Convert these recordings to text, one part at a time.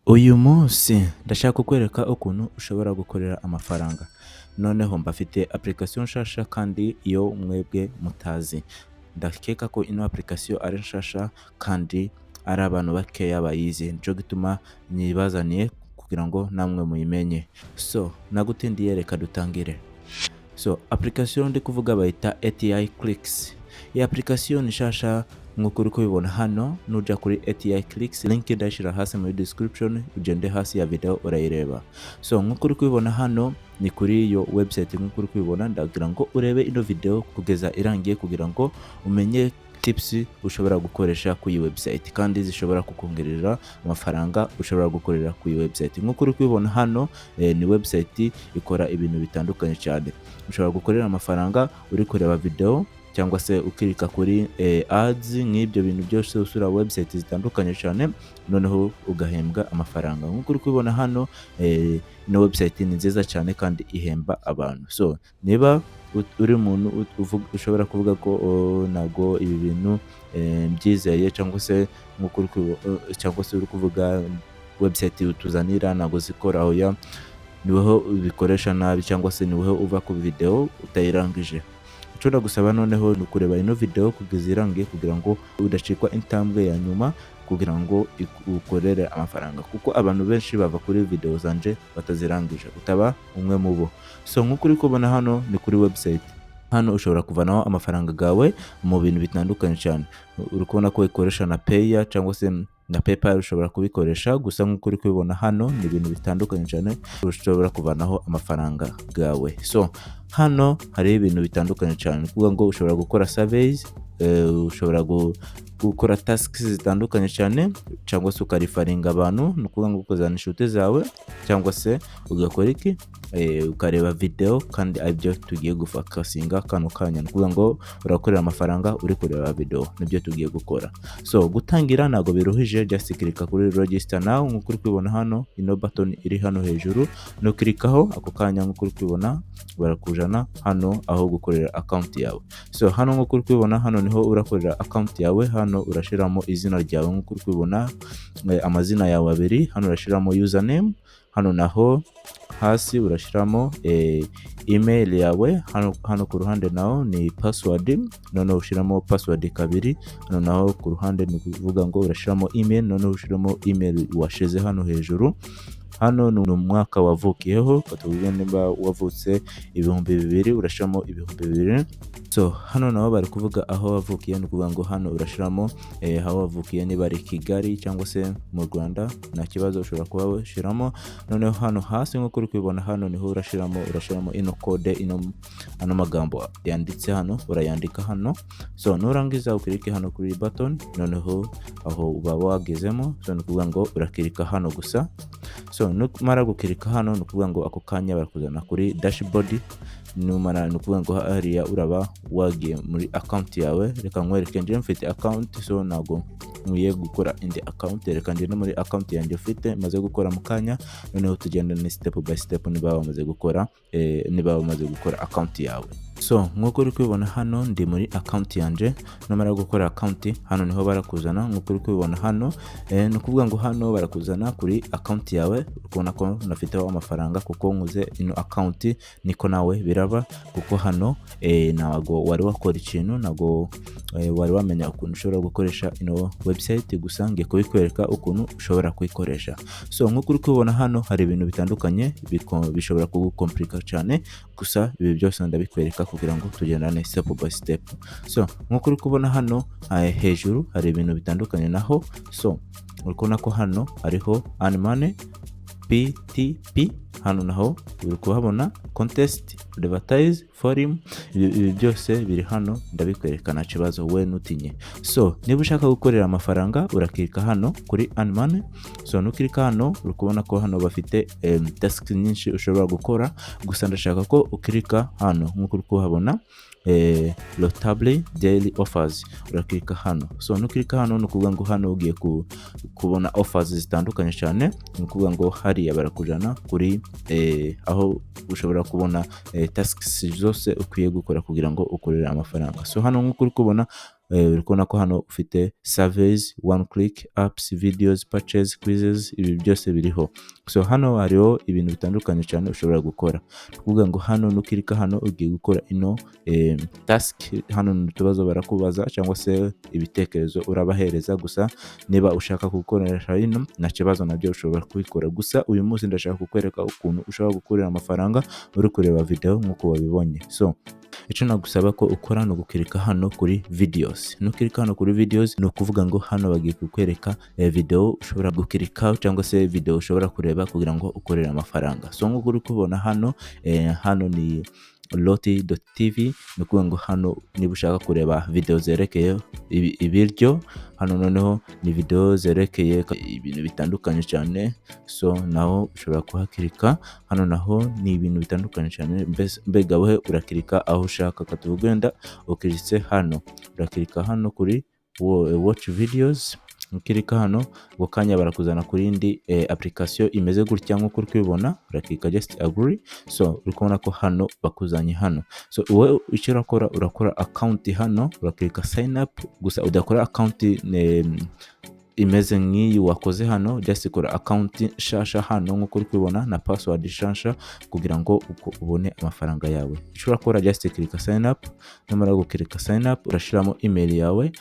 Uyu munsi ndashaka kukwereka ukuntu ushobora gukorera amafaranga. Noneho mbafite application nshasha kandi iyo mwebwe mutazi. Ndakeka ko ino application ari nshasha kandi ari abantu bakeya bayizi. Nico gituma nyibazaniye kugira ngo namwe muyimenye. So, nagutindiye reka dutangire. So, application ndi kuvuga bayita ATI Clicks. Iyi application ni nshasha nk'uko uri kubibona hano, nuja kuri ATI Clicks, link ndashira hasi muri description, ugende hasi ya video urayireba. So nk'uko uri kubibona hano ni kuri iyo website, nk'uko uri kubibona ndagira ngo urebe ino video kugeza irangiye kugira ngo umenye tips ushobora gukoresha ku iyi website kandi zishobora kukongerera amafaranga ushobora gukorera ku iyi website. Nk'uko uri kubibona hano ni website ikora ibintu bitandukanye cyane. Ushobora gukorera amafaranga uri kureba video cyangwa se ukirika kuri ads, nk'ibyo bintu byose usura website zitandukanye cyane, noneho ugahembwa amafaranga. Nk'uko uri kubibona hano ino website ni nziza cyane kandi ihemba abantu. So niba uri umuntu ushobora kuvuga ko nago ibi bintu byizeye cyangwa se nk'uko uri kuvuga website utuzanira nago zikora oya, niweho ubikoresha nabi cyangwa se niweho uva ku video utayirangije. Icyo gusaba noneho ni ukureba ino video kugeza irangiye kugira ngo udacikwa intambwe ya nyuma kugira ngo ukorere amafaranga, kuko abantu benshi bava kuri video zanje batazirangije, utaba umwe mu bo. So nk'uko uri kubona hano ni kuri website. Hano ushobora kuvanaho amafaranga gawe mu bintu bitandukanye cyane. Uri kubona ko ikoresha na Payer cyangwa se na PayPal, ushobora kubikoresha. Gusa nk'uko uri kubibona hano ni ibintu bitandukanye cyane ushobora kuvanaho amafaranga gawe. So hano hari ibintu bitandukanye cyane, kuvuga ngo ushobora gukora surveys, ushobora gukora tasks zitandukanye cyane, cyangwa se ukarifaringa abantu, ni ukuvuga ngo ukozana inshuti zawe, cyangwa se ugakora iki ukareba video kandi ibyo tugiye gufakasinga kano kanya. Ni ukuvuga ngo urakorera amafaranga uri kureba video, nibyo tugiye gukora. So gutangira nago biruhije, just klika kuri register now. Nk'uko uri kubibona hano ino button iri hano hejuru, no klikaho ako kanya. Nk'uko uri kubibona barakujana hano aho gukorera account yawe. So hano nk'uko uri kubibona hano niho urakorera account yawe. Hano urashiramo izina ryawe nk'uko uri kubibona, amazina yawe abiri. Hano urashiramo username, hano naho hasi urashiramo email yawe. Hano ku ruhande naho ni password, none ushiramo password kabiri. Hano naho ku ruhande ni kuvuga ngo urashiramo email, none ushiramo email washize hano hejuru. Hano ni umwaka wavukiyeho, batubwiye nimba wavutse 2000 urashiramo 2000. So hano naho bari kuvuga aho wavukiye, ni kuvuga ngo hano urashiramo aho wavukiye, niba ari Kigali cyangwa se mu Rwanda nta kibazo ushobora kuba washiramo. Noneho hano hasi nk'uko uri kubibona hano niho urashiramo ino code, ano magambo yanditse hano urayandika hano. So nurangiza ukirike hano kuri button, noneho aho uba wagezemo. So ni kuvuga ngo urakirika hano gusa. So numara gukirika hano ni ukuvuga ngo ako kanya barakuzana kuri dashboard. Numara ni ukuvuga ngo hariya uraba wagiye muri account yawe. Reka nkwereke nje mfite account, so nago nkwiye gukora indi account. Reka nje muri account yanjye ufite maze gukora mu kanya, noneho tugenda ni step by step niba bamaze gukora account yawe. So nk'uko uri kubibona hano ndi muri account yanje. Numara gukora account hano niho barakuzana. Nk'uko uri kubibona hano ni ukuvuga ngo hano barakuzana kuri account yawe. Ukubona ko nafiteho amafaranga kuko nkuze ino account, niko nawe biraba, kuko hano nago wari wakora ikintu, nago wari wamenya ukuntu ushobora gukoresha ino website, gusa ngiye kubikwereka ukuntu ushobora kuyikoresha. So nk'uko uri kubibona hano hari ibintu bitandukanye bishobora kugukomplika cyane, gusa ibi byose ndabikwereka kugira ngo tugendane step by step. So nk'uko uri kubona hano hejuru hari ibintu bitandukanye naho. So uri kubona ko hano hariho earn money, PTP, hano naho uri kuhabona contest, advertise, forum. Ibi byose biri hano ndabikwereka, nta kibazo we nutinye. So niba ushaka gukorera amafaranga urakirika hano kuri earn money. So nukirika hano uri kubona ko hano bafite tasks nyinshi ushobora gukora, gusa ndashaka ko ukirika hano nk'uko uri kuhabona Rotable daily offers. Urakirika hano. So nukirika hano nukuvuga ngo hano ugiye kubona offers zitandukanye cyane. Nukuvuga ngo hariya barakujana kuri aho ushobora kubona tasks zose ukwiye gukora kugira ngo ukorere amafaranga. So hano nk'uko uri kubona uri kubona ko hano ufite surveys, one click, apps, videos, patches, quizzes, ibi byose biriho. So hano hariho ibintu bitandukanye cyane ushobora gukora. Kuvuga ngo hano nukirika hano ugiye gukora ino task. Hano n'utubazo barakubaza cyangwa se ibitekerezo urabahereza, gusa niba ushaka gukoresha hino nta kibazo, nabyo ushobora kubikora. Gusa uyu munsi ndashaka kukwereka ukuntu ushobora gukorera amafaranga uri kureba video nk'uko wabibonye. So icyo nagusaba ko ukora no gukirika hano kuri videos. Nukirika hano kuri videos ni ukuvuga ngo hano bagiye kukwereka video ushobora gukirika cyangwa se video ushobora kureba kugira ngo ukorere amafaranga. So nk'uko uri kubona hano hano ni loti.tv, ni ukuvuga ngo hano niba ushaka kureba video zerekeye ibiryo, hano noneho ni video zerekeye ibintu bitandukanye cyane. So naho ushobora kuhakirika. Hano naho ni ibintu bitandukanye cyane, mbega wowe urakirika aho ushaka. Katubugenda ukiritse hano, urakirika hano kuri watch videos. Ukirika hano gukanya barakuzana kuri indi application imeze gutya nk'uko uri kubibona, urakirika just agree. So uri kubona ko hano bakuzanye hano. So wowe icyo urakora account hano, urakirika sign up, gusa udakora account imeze nk'iyi wakoze hano, just kora account shasha hano nk'uko uri kubibona na password shasha kugira ngo ubone amafaranga yawe. Icyo urakora just kirika sign up, numara gukirika sign up urashiramo email yawe,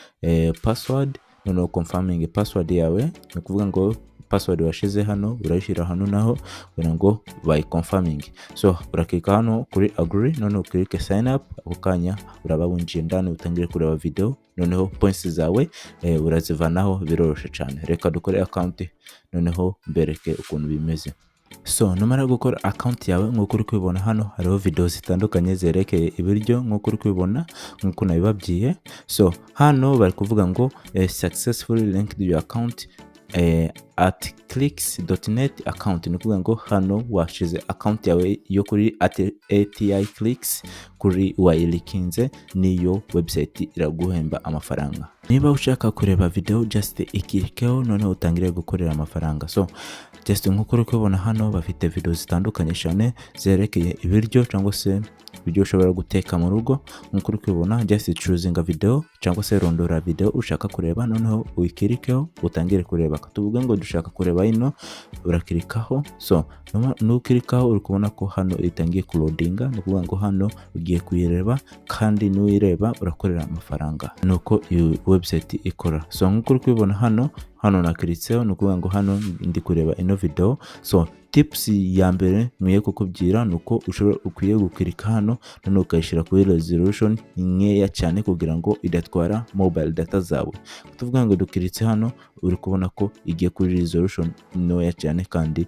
password, noneho confirming password yawe. Ni ukuvuga ngo password washize hano urayishyira hano naho kugira ngo by confirming. So urakirika hano kuri agree, noneho ukirike sign up. Ako kanya uraba winjiye ndani utangire kureba video, noneho points zawe urazivanaho, biroroshye cyane. Reka dukore account noneho mbereke ukuntu bimeze. So numara gukora account yawe nk'uko uri kubibona hano hariho video zitandukanye zerekeye ibiryo nk'uko uri kubibona nk'uko nabibabwiye. So hano bari kuvuga ngo successfully linked your account at clicks.net account. Ni ukuvuga ngo hano washize account yawe yo kuri ATI clicks kuri wayilikinze, niyo website iraguhemba amafaranga. Niba ushaka kureba video just ikirikeho noneho utangire gukorera amafaranga. So just nk'uko uri kubibona hano bafite video zitandukanye cyane zerekeye ibiryo cyangwa se ibyo ushobora guteka mu rugo. Nk'uko uri kubibona just choosing a video cyangwa se rondora video ushaka kureba, noneho uyikirikeho utangire kureba. Tuvuga ngo dushaka kureba ino, urakirikaho. So nukirikaho uri kubona ko hano itangiye kuloadinga, ni ukuvuga ngo hano ugiye kuyireba kandi nuyireba urakorera amafaranga. Nuko iyo website ikora. So nk'uko uri kubibona hano nakiritseho, ni ukuvuga ngo hano ndi kureba ino video. So tips ya mbere nkwiye kukubwira nuko ukwiye gukirika hano noneho ukayishyira kuri resolution nkeya cyane kugira ngo idatwara mobile data zawe. Tuvuga ngo dukiritse hano uri kubona ko igiye kuri resolution ntoya cyane kandi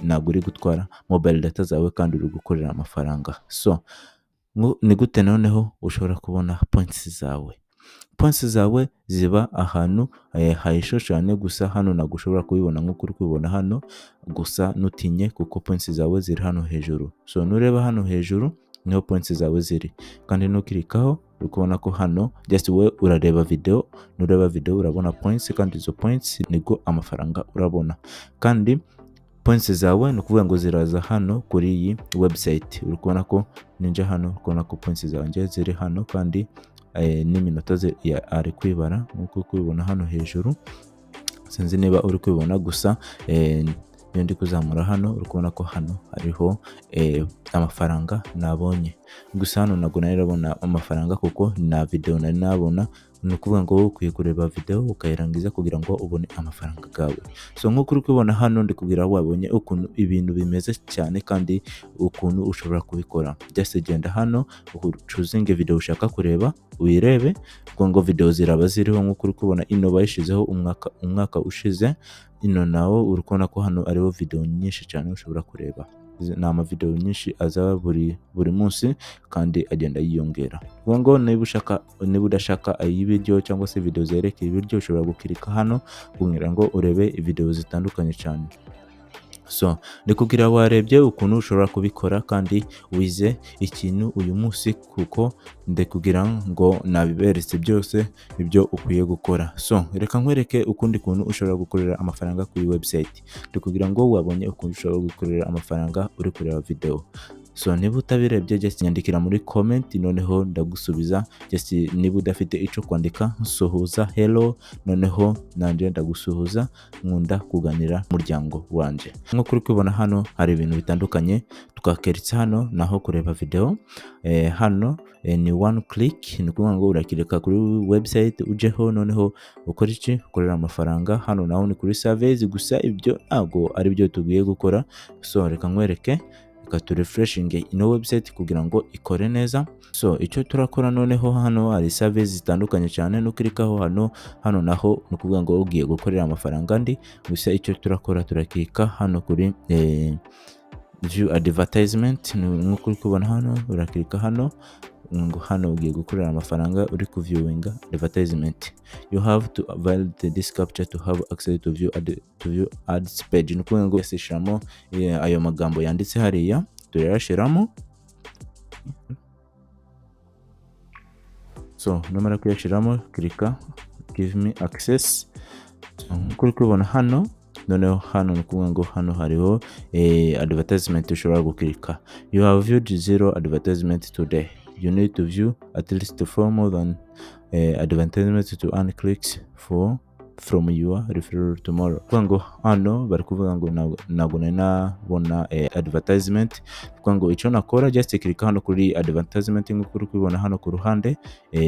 ntabwo uri gutwara mobile data zawe kandi uri gukorera amafaranga. So ni gute noneho ushobora kubona points zawe? Points zawe ziba ahantu hahisho cyane, gusa hano ntabwo ushobora kubibona nk'uko uri kubibona hano, gusa nutinye kuko points zawe ziri hano hejuru. So nureba hano hejuru niho points zawe ziri, kandi nukirikaho uri kubona ko hano just we urareba video, nureba video urabona points, kandi izo points nibwo amafaranga urabona. Kandi points zawe ni ukuvuga ngo ziraza hano kuri iyi website. Uri kubona ko ninja hano, uri kubona ko points zawe ziri hano kandi n'iminota ari kwibara nk'uko kubibona hano hejuru. Sinzi niba uri kubibona, gusa iyo ndi kuzamura hano uri kubona ko hano hariho amafaranga nabonye. Gusa hano ntabwo narabona amafaranga kuko na video nari nabona. Ni ukuvuga ngo ukwiye kureba video ukayirangiza kugira ngo ubone amafaranga gawe. So nk'uko uri kubibona hano ndi kugira wabonye ukuntu ibintu bimeze cyane kandi ukuntu ushobora kubikora. Just genda hano choosing video ushaka kureba uyirebe, kuko ngo video ziraba ziriho nk'uko uri kubibona. Ino bayishizeho umwaka ushize. Ino nawo uri kubona ko hano ariho video nyinshi cyane ushobora kureba. Ni amavideo nyinshi aza buri munsi kandi agenda yiyongera. Kuvuga ngo niba udashaka ay'ibiryo cyangwa se video zerekeye ibiryo ushobora gukirika hano kugira ngo urebe video zitandukanye cyane. So ndikugira warebye ukuntu ushobora kubikora kandi wize ikintu uyu munsi, kuko ndikugira ngo nabiberetse byose ibyo ukwiye gukora. So reka nkwereke ukundi kuntu ushobora gukorera amafaranga kuri website. Ndikugira ngo wabonye ukuntu ushobora gukorera amafaranga uri kureba video. So niba utabirebye just nyandikira muri comment, noneho ndagusubiza. Just niba udafite ico kwandika nsuhuza hello, noneho nanje ndagusuhuza, nkunda kuganira muryango wanje. Nko kuri kubona hano hari ibintu bitandukanye twakeritse hano, naho kureba video hano ni one click, ni ukuvuga ngo urakireka kuri website ujeho, noneho ukora iki, ukorera amafaranga. Hano naho ni kuri surveys gusa, ibyo ntabwo ari byo tugiye gukora. So reka nkwereke, reka tu refreshinge ino website kugira ngo ikore neza. So icyo turakora noneho, hano hari surveys zitandukanye cyane, nukirikaho hano naho ni ukuvuga ngo ugiye gukorera amafaranga ndi. Gusa icyo turakora, turakika hano kuri view advertisement, nkuko uri kubona hano, urakirika hano ngo hano ugiye gukorera amafaranga, uri ku viewinga advertisement. You have to validate this capture to have access to view ads page. Nukuvuga ngo yasishamo ayo magambo yanditse hariya, turayashiramo. So numara kuyashiramo, klika give me access. Nkuko uri kubona hano, noneho hano nukuvuga ngo hano hariho advertisement ushobora gukirika. You have viewed 0 advertisement today. You need to view at least 4 more than advertisement to earn clicks from your referral tomorrow. Ngo hano bari kuvuga ngo ntabwo nabona advertisement. Ngo icyo nakora, just klika hano kuri advertisement nk'uko uri kubibona hano ku ruhande,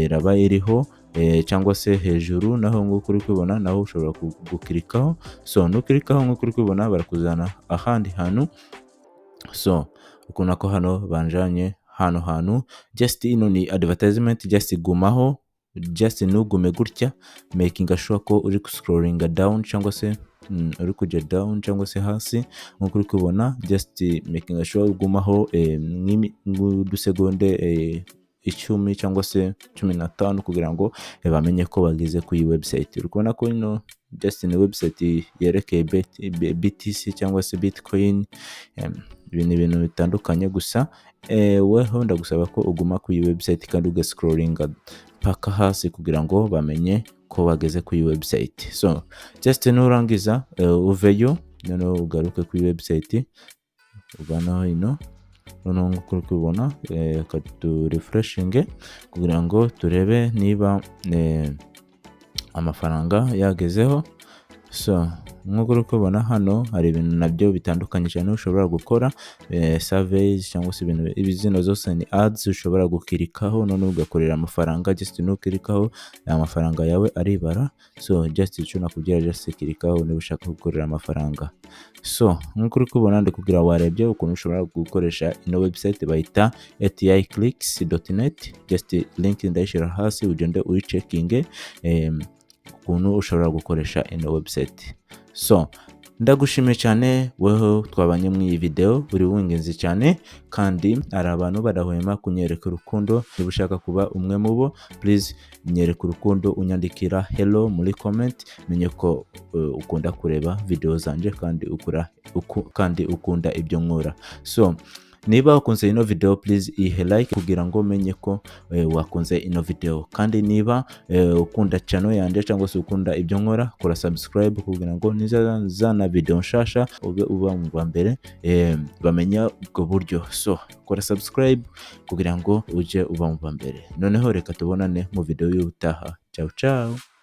raba iriho cyangwa se hejuru, naho nk'uko uri kubibona naho ushobora gukirikaho. So nukirikaho nk'uko uri kubibona barakuzana ahandi hantu. So ukuna ko hano banjanye hano hantu, just ino ni advertisement, just gumaho, just nugume gutya, making sure ko uri scrolling down cyangwa se uri kujya down cyangwa se hasi nkuko uri kubona, just making sure gumaho udusegonde 10 cyangwa se 15 kugira ngo bamenye ko bageze ku iyi website. Uri kubona ko ino just ni website yerekeye BTC cyangwa se Bitcoin, ibintu bitandukanye. Gusa weho ndagusaba ko uguma ku iyi website kandi ugascrollinga paka hasi kugira ngo bamenye ko bageze ku iyi website. So just nurangiza uveyo, noneho ugaruke ku iyi website, ugana ino, noneho nk'uko kubibona katu refreshinge kugira ngo turebe niba amafaranga yagezeho. So nk'uko uri kubona hano hari ibintu nabyo bitandukanye cyane ushobora gukora, surveys cyangwa se ibintu ibizino zose ni ads ushobora gukirikaho, none ugakorera amafaranga. Just nukirikaho amafaranga yawe aribara. So just icyo nakubwira, just kirikaho niba ushaka gukorera amafaranga. So nk'uko uri kubona ndikugira warebye ukuntu ushobora gukoresha ino website bayita aticlicks.net. just link ndayishira hasi, ugende uyicekinge ukuntu ushobora gukoresha ino website. So ndagushimiye cyane weho twabanye mu iyi video, uri w'ingenzi cyane kandi ari abantu badahwema kunyereka urukundo. Niba ushaka kuba umwe mu bo, please nyereka urukundo, unyandikira hello muri comment, menye ko ukunda kureba video zanje kandi ukunda ibyo nkora. So niba wakunze ino video, please ihe like kugira ngo menye ko wakunze ino video. Kandi niba ukunda channel yanje cyangwa se ukunda ibyo nkora, kora subscribe kugira ngo nizazana video nshasha ube uba mu bambere bamenya ubwo buryo. So kora subscribe kugira ngo uje uba mu bambere. Noneho reka tubonane mu video y'ubutaha. Ciao ciao.